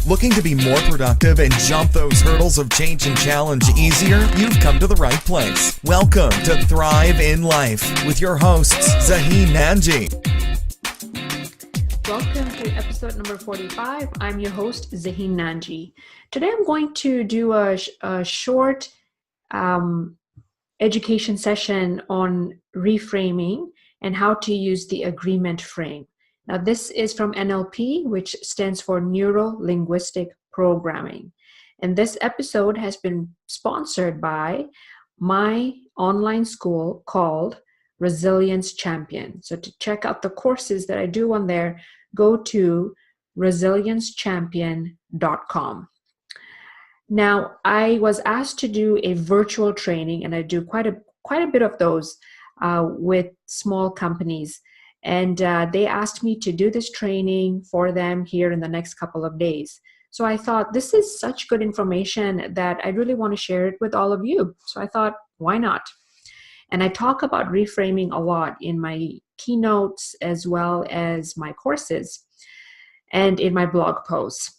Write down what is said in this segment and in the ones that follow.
Looking to be more productive and jump those hurdles of change and challenge easier? You've come to the right place. Welcome to Thrive in Life with your hosts, Zaheen Nanji. Welcome to episode number 45. I'm your host, Zaheen Nanji. Today I'm going to do a short education session on reframing and how to use the agreement frame. Now, this is from NLP, which stands for Neuro-Linguistic Programming. And this episode has been sponsored by my online school called Resilience Champion. So to check out the courses that I do on there, go to resiliencephampion.com. Now, I was asked to do a virtual training, and I do quite a bit of those with small companies. And they asked me to do this training for them here in the next couple of days. So I thought, this is such good information that I really want to share it with all of you. So I thought, why not? And I talk about reframing a lot in my keynotes as well as my courses and in my blog posts.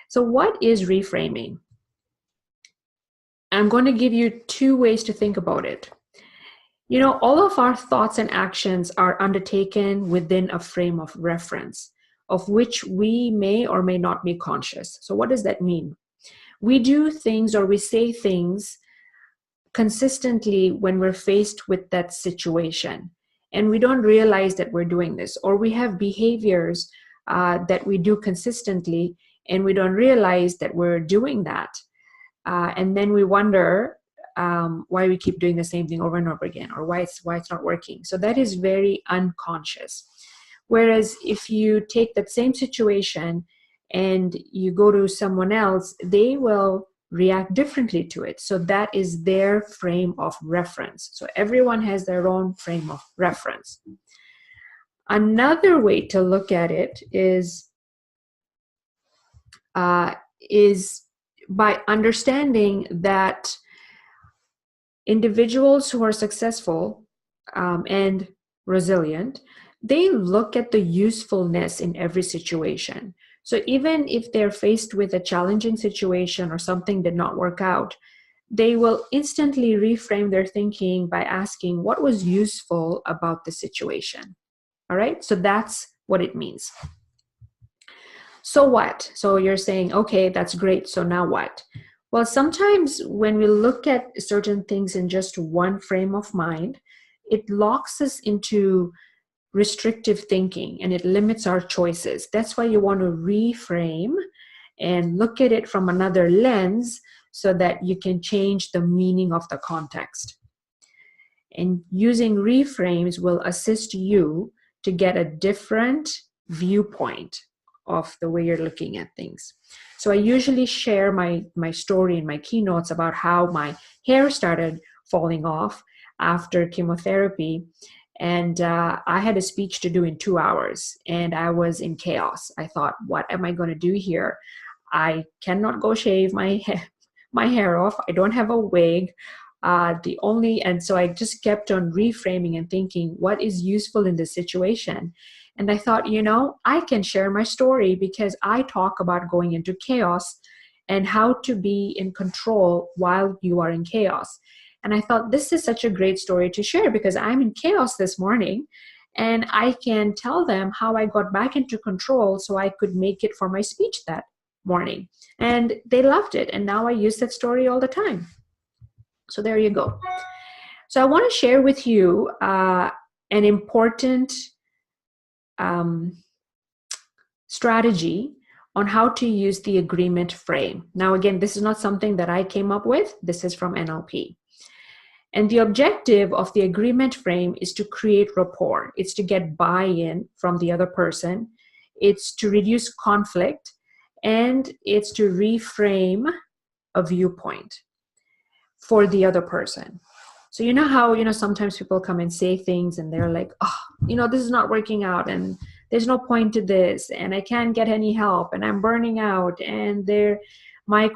So what is reframing? I'm going to give you two ways to think about it. You know, all of our thoughts and actions are undertaken within a frame of reference, of which we may or may not be conscious. So what does that mean? We do things or we say things consistently when we're faced with that situation, and we don't realize that we're doing this, or we have behaviors that we do consistently, and we don't realize that we're doing that. And then we wonder why we keep doing the same thing over and over again, or why it's not working. So that is very unconscious. Whereas if you take that same situation and you go to someone else, they will react differently to it. So that is their frame of reference. So everyone has their own frame of reference. Another way to look at it is by understanding that individuals who are successful and resilient, they look at the usefulness in every situation. So even if they're faced with a challenging situation or something did not work out, they will instantly reframe their thinking by asking, what was useful about the situation? All right, so that's what it means. So what? So you're saying, okay, that's great. So now what? Well, sometimes when we look at certain things in just one frame of mind, it locks us into restrictive thinking and it limits our choices. That's why you want to reframe and look at it from another lens so that you can change the meaning of the context. And using reframes will assist you to get a different viewpoint of the way you're looking at things. So I usually share my story in my keynotes about how my hair started falling off after chemotherapy. And I had a speech to do in 2 hours and I was in chaos. I thought, what am I going to do here? I cannot go shave my hair off. I don't have a wig. And so I just kept on reframing and thinking, what is useful in this situation? And I thought, I can share my story because I talk about going into chaos and how to be in control while you are in chaos. And I thought, this is such a great story to share because I'm in chaos this morning and I can tell them how I got back into control so I could make it for my speech that morning. And they loved it. And now I use that story all the time. So there you go. So I want to share with you an important strategy on how to use the agreement frame. Now, again, this is not something that I came up with. This is from NLP. And the objective of the agreement frame is to create rapport. It's to get buy-in from the other person. It's to reduce conflict. And it's to reframe a viewpoint for the other person. So you know how, sometimes people come and say things and they're like, this is not working out and there's no point to this and I can't get any help and I'm burning out and my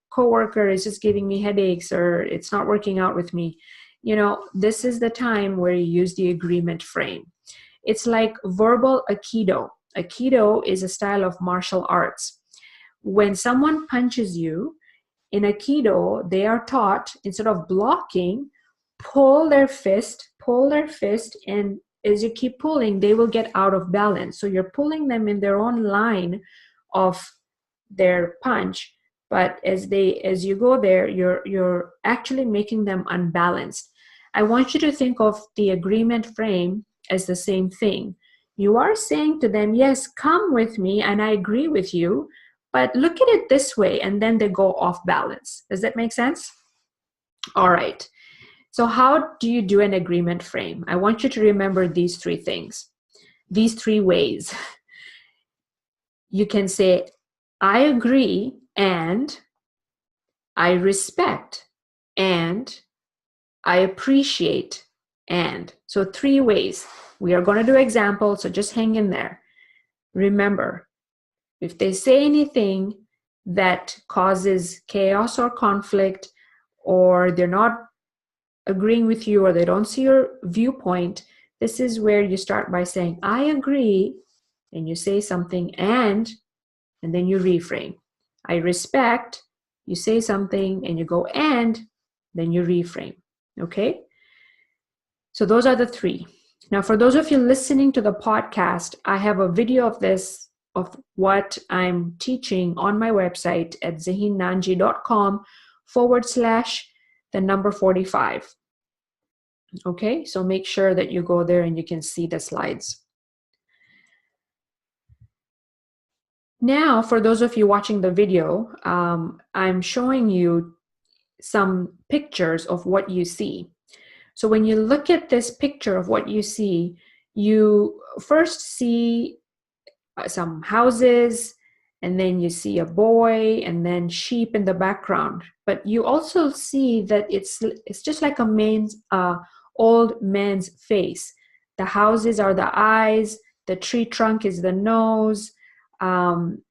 coworker is just giving me headaches or it's not working out with me. This is the time where you use the agreement frame. It's like verbal Aikido. Aikido is a style of martial arts when someone punches you in Aikido, they are taught, instead of blocking, pull their fist, and as you keep pulling, they will get out of balance. So you're pulling them in their own line of their punch, but as you go there, you're actually making them unbalanced. I want you to think of the agreement frame as the same thing. You are saying to them, yes, come with me, and I agree with you, but look at it this way, and then they go off balance. Does that make sense? All right. So how do you do an agreement frame? I want you to remember these three things, these three ways. You can say, I agree, and I respect, and I appreciate, and. So 3 ways. We are going to do examples, so just hang in there. Remember, if they say anything that causes chaos or conflict, or they're not agreeing with you, or they don't see your viewpoint, this is where you start by saying, I agree, and you say something, and then you reframe. I respect, you say something, and you go, and then you reframe. Okay? So those are the 3. Now, for those of you listening to the podcast, I have a video of this, of what I'm teaching on my website at zaheennanji.com/45. Okay, so make sure that you go there and you can see the slides. Now, for those of you watching the video, I'm showing you some pictures of what you see. So when you look at this picture of what you see, you first see some houses, and then you see a boy, and then sheep in the background. But you also see that it's just like a old man's face. The houses are the eyes, the tree trunk is the nose, and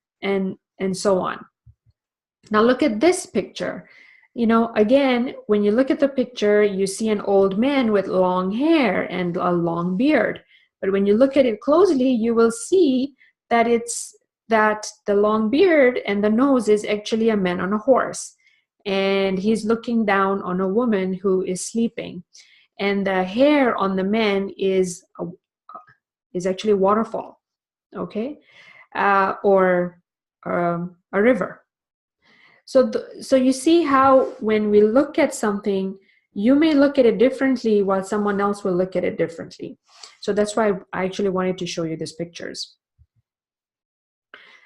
so on. Now look at this picture. You know, again, when you look at the picture, you see an old man with long hair and a long beard. But when you look at it closely, you will see that the long beard and the nose is actually a man on a horse. And he's looking down on a woman who is sleeping. And the hair on the man is actually waterfall, okay? Or a river. So you see how when we look at something, you may look at it differently while someone else will look at it differently. So that's why I actually wanted to show you these pictures.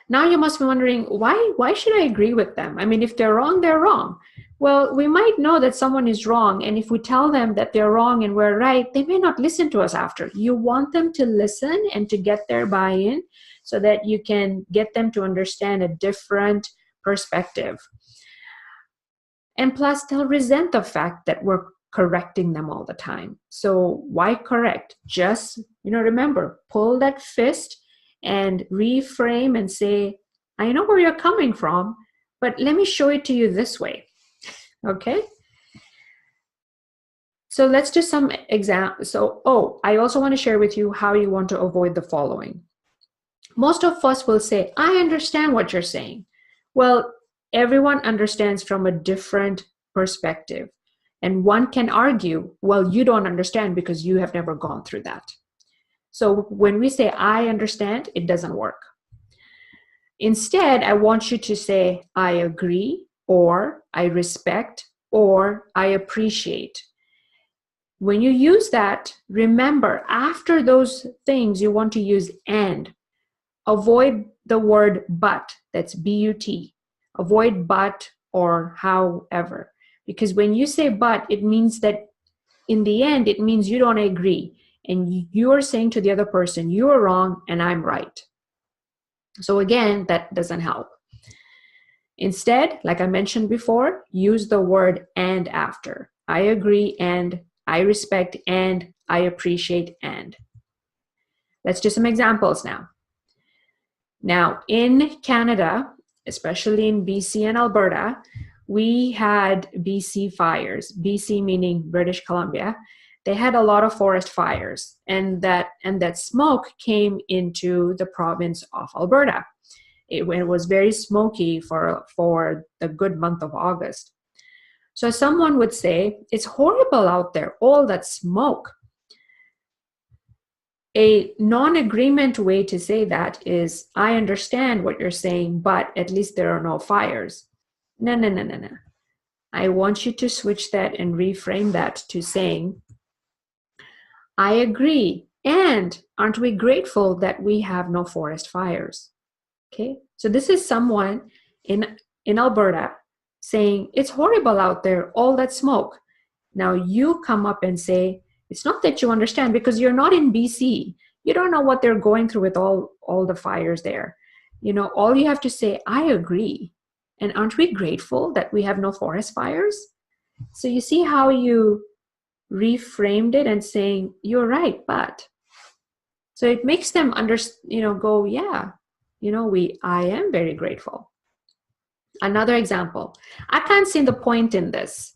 Now you must be wondering, why should I agree with them? I mean, if they're wrong, they're wrong. Well, we might know that someone is wrong, and if we tell them that they're wrong and we're right, they may not listen to us after. You want them to listen and to get their buy-in so that you can get them to understand a different perspective. And plus, they'll resent the fact that we're correcting them all the time. So why correct? Just, remember, pull that fist and reframe and say, I know where you're coming from, but let me show it to you this way. Okay? So let's do some examples. So, I also want to share with you how you want to avoid the following. Most of us will say, I understand what you're saying. Well, everyone understands from a different perspective. And one can argue, well, you don't understand because you have never gone through that. So when we say, I understand, it doesn't work. Instead, I want you to say, I agree, or I respect, or I appreciate. When you use that, remember, after those things, you want to use and. Avoid the word but, that's B-U-T. Avoid but or however. Because when you say but, it means that in the end, it means you don't agree. And you're saying to the other person, you're wrong and I'm right. So again, that doesn't help. Instead, like I mentioned before, use the word and after. I agree and I respect and I appreciate and. Let's do some examples now. Now, in Canada, especially in BC and Alberta, we had BC fires, BC meaning British Columbia. They had a lot of forest fires, and that smoke came into the province of Alberta. It was very smoky for the good month of August. So someone would say, it's horrible out there, all that smoke. A non-agreement way to say that is, I understand what you're saying, but at least there are no fires. No, no, no, no, no. I want you to switch that and reframe that to saying, I agree. And aren't we grateful that we have no forest fires? Okay. So this is someone in Alberta saying, it's horrible out there, all that smoke. Now you come up and say, it's not that you understand, because you're not in BC. You don't know what they're going through with all the fires there. All you have to say, I agree. And aren't we grateful that we have no forest fires? So you see how you reframed it and saying, you're right, but. So it makes them go, yeah, I am very grateful. Another example, I can't see the point in this.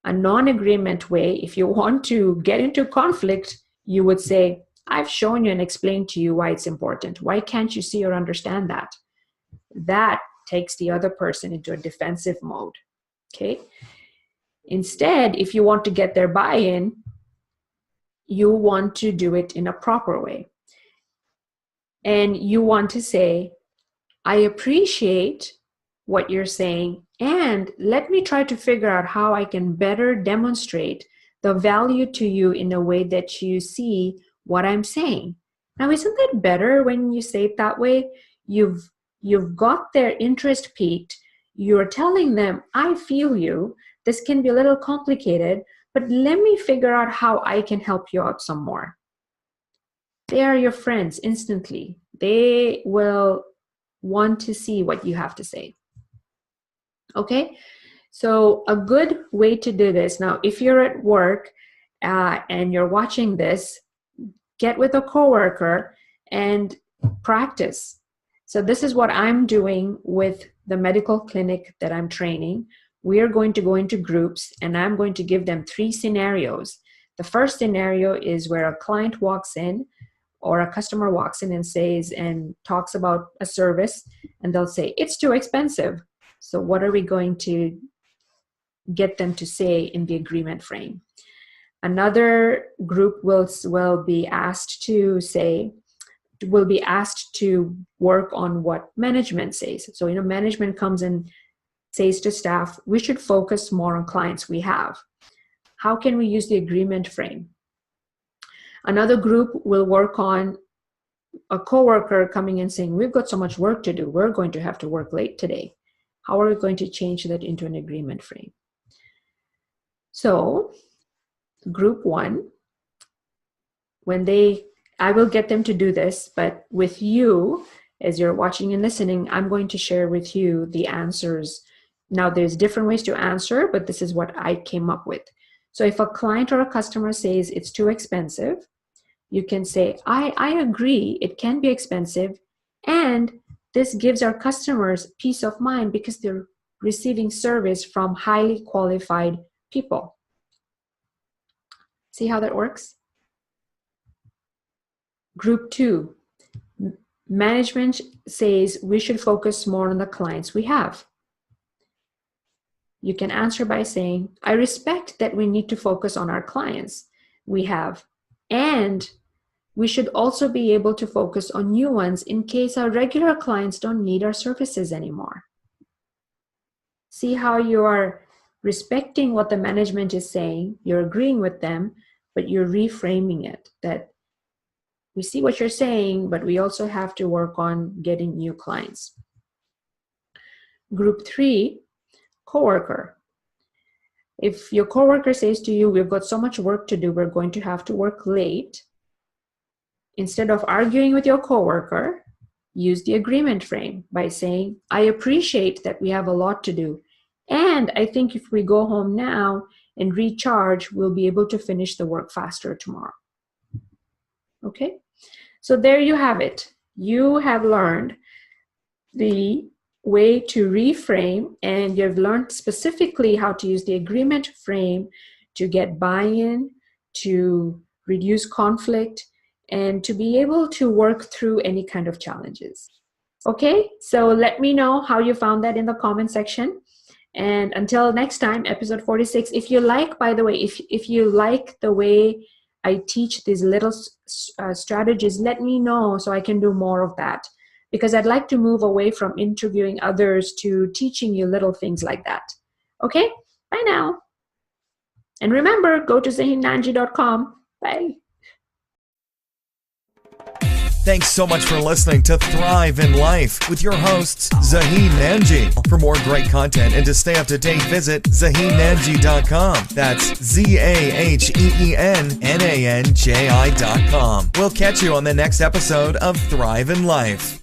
A non-agreement way, if you want to get into conflict, you would say, I've shown you and explained to you why it's important. Why can't you see or understand that? That takes the other person into a defensive mode. Okay. Instead, if you want to get their buy-in, you want to do it in a proper way. And you want to say, I appreciate what you're saying, and let me try to figure out how I can better demonstrate the value to you in a way that you see what I'm saying. Now, isn't that better when you say it that way? You've got their interest piqued. You're telling them, I feel you. This can be a little complicated, but let me figure out how I can help you out some more. They are your friends instantly. They will want to see what you have to say. Okay, so a good way to do this, now if you're at work and you're watching this, get with a coworker and practice. So this is what I'm doing with the medical clinic that I'm training. We are going to go into groups and I'm going to give them 3 scenarios. The first scenario is where a client walks in or a customer walks in and says and talks about a service, and they'll say, it's too expensive. So what are we going to get them to say in the agreement frame? Another group will be asked to work on what management says. So, management comes and says to staff, we should focus more on clients we have. How can we use the agreement frame? Another group will work on a coworker coming and saying, we've got so much work to do. We're going to have to work late today. How are we going to change that into an agreement frame? So group 1, I will get them to do this, but with you, as you're watching and listening, I'm going to share with you the answers. Now there's different ways to answer, but this is what I came up with. So if a client or a customer says it's too expensive, you can say, I agree, it can be expensive, and this gives our customers peace of mind because they're receiving service from highly qualified people. See how that works? Group 2, management says we should focus more on the clients we have. You can answer by saying, I respect that we need to focus on our clients we have, and we should also be able to focus on new ones in case our regular clients don't need our services anymore. See how you are respecting what the management is saying, you're agreeing with them, but you're reframing it, that we see what you're saying, but we also have to work on getting new clients. Group 3, coworker. If your coworker says to you, we've got so much work to do, we're going to have to work late, instead of arguing with your coworker, use the agreement frame by saying, I appreciate that we have a lot to do. And I think if we go home now and recharge, we'll be able to finish the work faster tomorrow. Okay? So there you have it. You have learned the way to reframe, and you've learned specifically how to use the agreement frame to get buy-in, to reduce conflict, and to be able to work through any kind of challenges. Okay, so let me know how you found that in the comment section. And until next time, episode 46. If you like, by the way, if you like the way I teach these little strategies, let me know so I can do more of that. Because I'd like to move away from interviewing others to teaching you little things like that. Okay, bye now. And remember, go to zaheennanji.com. Bye. Thanks so much for listening to Thrive in Life with your hosts, Zaheen Nanji. For more great content and to stay up to date, visit ZaheenNanji.com. That's ZaheenNanji.com. We'll catch you on the next episode of Thrive in Life.